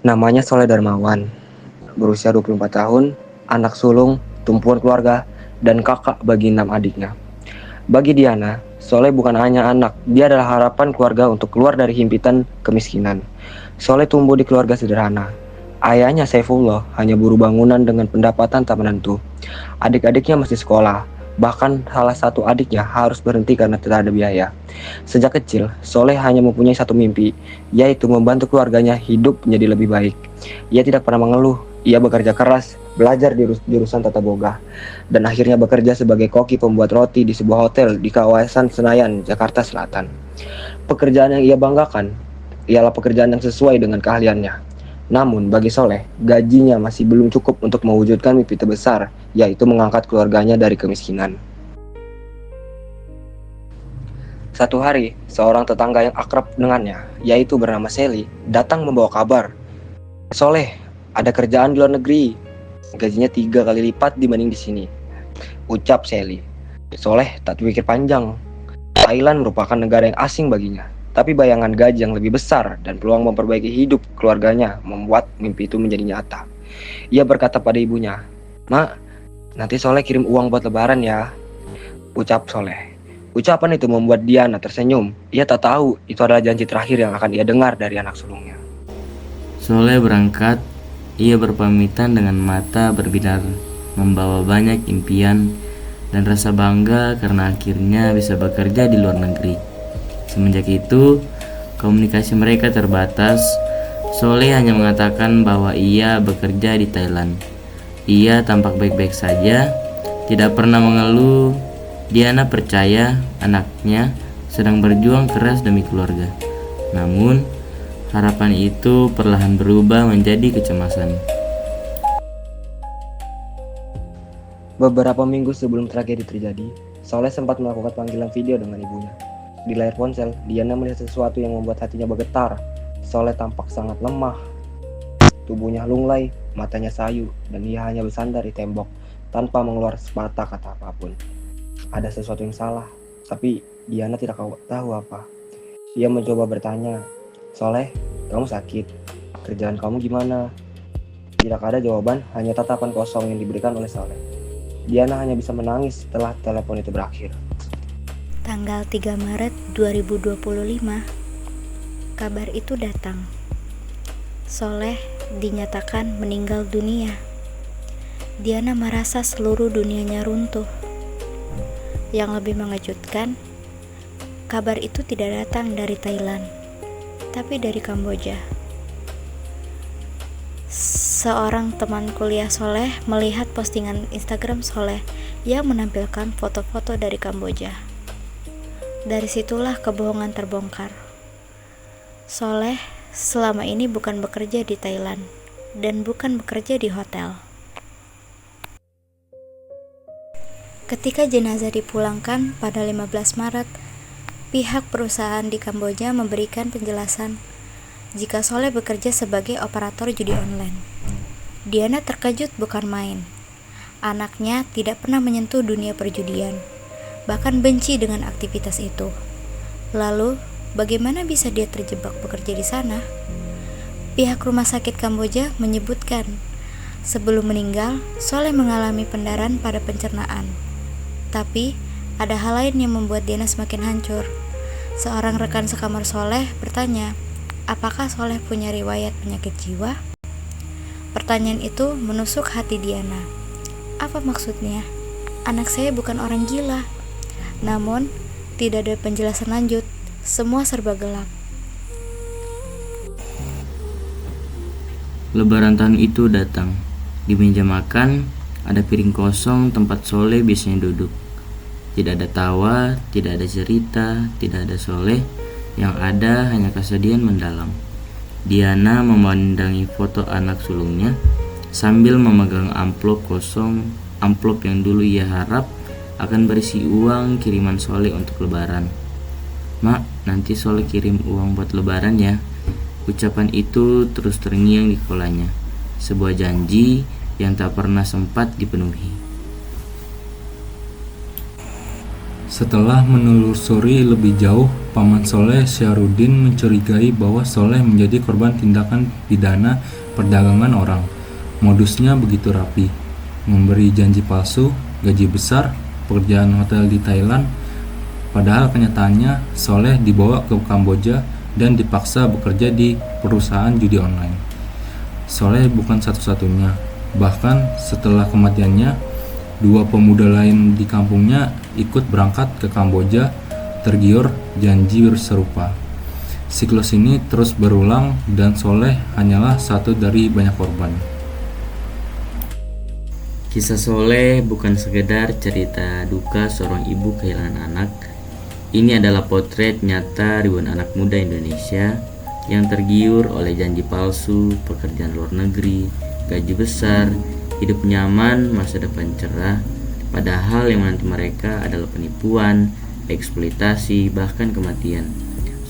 Namanya Soleh Darmawan, berusia 24 tahun, anak sulung, tumpuan keluarga, dan kakak bagi 6 adiknya. Bagi Diana, Soleh bukan hanya anak, dia adalah harapan keluarga untuk keluar dari himpitan kemiskinan. Soleh tumbuh di keluarga sederhana. Ayahnya Saifullah hanya buruh bangunan dengan pendapatan tak menentu. Adik-adiknya masih sekolah, bahkan salah satu adiknya harus berhenti karena tidak ada biaya. Sejak kecil, Soleh hanya mempunyai satu mimpi, yaitu membantu keluarganya hidup menjadi lebih baik. Ia tidak pernah mengeluh, ia bekerja keras, belajar di jurusan tata boga, dan akhirnya bekerja sebagai koki pembuat roti di sebuah hotel di kawasan Senayan, Jakarta Selatan. Pekerjaan yang ia banggakan ialah pekerjaan yang sesuai dengan keahliannya. Namun bagi Soleh, gajinya masih belum cukup untuk mewujudkan mimpi terbesar, yaitu mengangkat keluarganya dari kemiskinan. Satu hari, seorang tetangga yang akrab dengannya, yaitu bernama Sally, datang membawa kabar. Soleh, ada kerjaan di luar negeri. Gajinya 3 kali lipat dibanding di sini, ucap Sally. Soleh tak berpikir panjang. Thailand merupakan negara yang asing baginya. Tapi bayangan gaji yang lebih besar dan peluang memperbaiki hidup keluarganya membuat mimpi itu menjadi nyata. Ia berkata pada ibunya, "Mak, nanti Soleh kirim uang buat lebaran ya," ucap Soleh. Ucapan itu membuat Diana tersenyum. Ia tak tahu itu adalah janji terakhir yang akan ia dengar dari anak sulungnya. Soleh berangkat, ia berpamitan dengan mata berbinar, membawa banyak impian dan rasa bangga karena akhirnya bisa bekerja di luar negeri. Semenjak itu, komunikasi mereka terbatas. Soleh hanya mengatakan bahwa ia bekerja di Thailand. Ia tampak baik-baik saja, tidak pernah mengeluh. Diana percaya anaknya sedang berjuang keras demi keluarga. Namun, harapan itu perlahan berubah menjadi kecemasan. Beberapa minggu sebelum tragedi terjadi, Soleh sempat melakukan panggilan video dengan ibunya. Di layar ponsel, Diana melihat sesuatu yang membuat hatinya bergetar. Soleh tampak sangat lemah. Tubuhnya lunglai, matanya sayu, dan ia hanya bersandar di tembok tanpa mengeluarkan sepatah kata apapun. Ada sesuatu yang salah, tapi Diana tidak tahu apa. Ia mencoba bertanya, "Soleh, kamu sakit? Kerjaan kamu gimana?" Tidak ada jawaban, hanya tatapan kosong yang diberikan oleh Soleh. Diana hanya bisa menangis setelah telepon itu berakhir. Tanggal 3 Maret 2025, kabar itu datang. Soleh dinyatakan meninggal dunia. Diana merasa seluruh dunianya runtuh. Yang lebih mengejutkan, kabar itu tidak datang dari Thailand, tapi dari Kamboja. Seorang teman kuliah Soleh melihat postingan Instagram Soleh yang menampilkan foto-foto dari Kamboja. Dari situlah kebohongan terbongkar. Soleh selama ini bukan bekerja di Thailand dan bukan bekerja di hotel. Ketika jenazah dipulangkan pada 15 Maret, pihak perusahaan di Kamboja memberikan penjelasan jika Soleh bekerja sebagai operator judi online. Diana terkejut bukan main. Anaknya tidak pernah menyentuh dunia perjudian, bahkan benci dengan aktivitas itu. Lalu, bagaimana bisa dia terjebak bekerja di sana? Pihak rumah sakit Kamboja menyebutkan, sebelum meninggal, Soleh mengalami pendarahan pada pencernaan. Tapi, ada hal lain yang membuat Diana semakin hancur. Seorang rekan sekamar Soleh bertanya, apakah Soleh punya riwayat penyakit jiwa? Pertanyaan itu menusuk hati Diana. Apa maksudnya? Anak saya bukan orang gila. Namun, tidak ada penjelasan lanjut. Semua serba gelap. Lebaran tahun itu datang. Di meja makan, ada piring kosong tempat Soleh biasanya duduk. Tidak ada tawa, tidak ada cerita, tidak ada Soleh. Yang ada hanya kesedihan mendalam. Diana memandangi foto anak sulungnya sambil memegang amplop kosong, amplop yang dulu ia harap akan berisi uang kiriman Soleh untuk lebaran. "Mak, nanti Soleh kirim uang buat lebaran ya." Ucapan itu terus terngiang di kepalanya, sebuah janji yang tak pernah sempat dipenuhi. Setelah menelusuri lebih jauh, Paman Soleh, Syarudin, mencurigai bahwa Soleh menjadi korban tindakan pidana perdagangan orang. Modusnya begitu rapi, memberi janji palsu, gaji besar, pekerjaan hotel di Thailand. Padahal kenyataannya Soleh dibawa ke Kamboja dan dipaksa bekerja di perusahaan judi online. Soleh bukan satu-satunya, bahkan setelah kematiannya, 2 pemuda lain di kampungnya ikut berangkat ke Kamboja tergiur janji serupa. Siklus ini terus berulang dan Soleh hanyalah satu dari banyak korban. Kisah Soleh bukan sekedar cerita duka seorang ibu kehilangan anak. Ini adalah potret nyata ribuan anak muda Indonesia yang tergiur oleh janji palsu, pekerjaan luar negeri, gaji besar, hidup nyaman, masa depan cerah, padahal yang menanti mereka adalah penipuan, eksploitasi, bahkan kematian.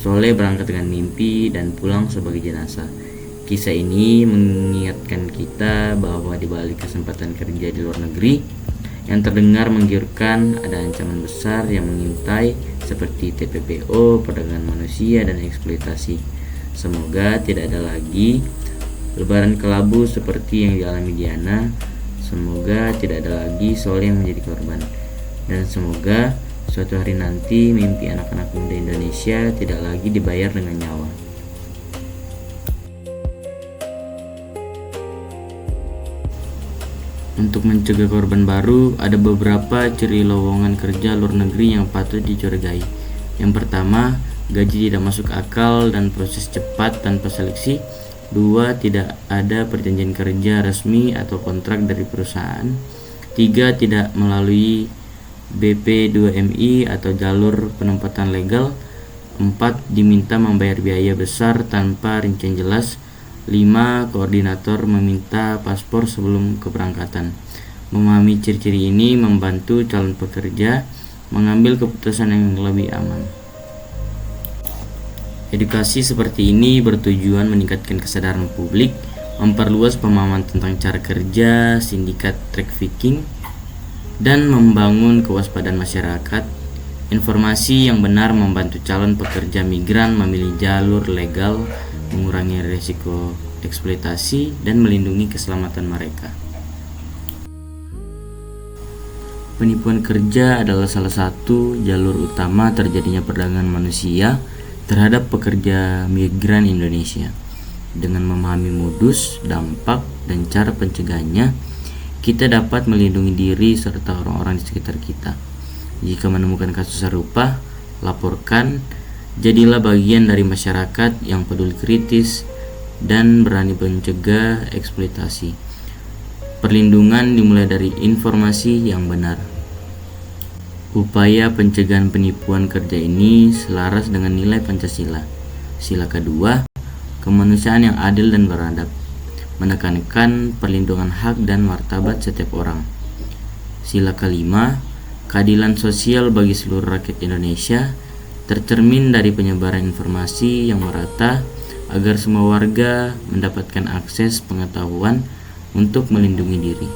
Soleh berangkat dengan mimpi dan pulang sebagai jenazah. Kisah ini mengingatkan kita bahwa di balik kesempatan kerja di luar negeri yang terdengar menggiurkan, ada ancaman besar yang mengintai seperti TPPO, perdagangan manusia, dan eksploitasi. Semoga tidak ada lagi lebaran kelabu seperti yang dialami Diana. Semoga tidak ada lagi Soleh yang menjadi korban. Dan semoga suatu hari nanti mimpi anak-anak muda Indonesia tidak lagi dibayar dengan nyawa. Untuk mencegah korban baru, ada beberapa ciri lowongan kerja luar negeri yang patut dicurigai. Yang pertama, gaji tidak masuk akal dan proses cepat tanpa seleksi. 2. Tidak ada perjanjian kerja resmi atau kontrak dari perusahaan. 3. Tidak melalui BP2MI atau jalur penempatan legal. 4. Diminta membayar biaya besar tanpa rincian jelas. 5. Koordinator meminta paspor sebelum keberangkatan. Memahami ciri-ciri ini membantu calon pekerja mengambil keputusan yang lebih aman. Edukasi seperti ini bertujuan meningkatkan kesadaran publik, memperluas pemahaman tentang cara kerja sindikat trafficking, dan membangun kewaspadaan masyarakat. Informasi yang benar membantu calon pekerja migran memilih jalur legal, mengurangi risiko eksploitasi, dan melindungi keselamatan mereka. Penipuan kerja adalah salah satu jalur utama terjadinya perdagangan manusia terhadap pekerja migran Indonesia. Dengan memahami modus, dampak, dan cara pencegahannya, kita dapat melindungi diri serta orang-orang di sekitar kita. Jika menemukan kasus serupa, laporkan. Jadilah bagian dari masyarakat yang peduli kritis dan berani mencegah eksploitasi. Perlindungan dimulai dari informasi yang benar. Upaya pencegahan penipuan kerja ini selaras dengan nilai Pancasila. Sila kedua, kemanusiaan yang adil dan beradab, menekankan perlindungan hak dan martabat setiap orang. Sila kelima, keadilan sosial bagi seluruh rakyat Indonesia, tercermin dari penyebaran informasi yang merata agar semua warga mendapatkan akses pengetahuan untuk melindungi diri.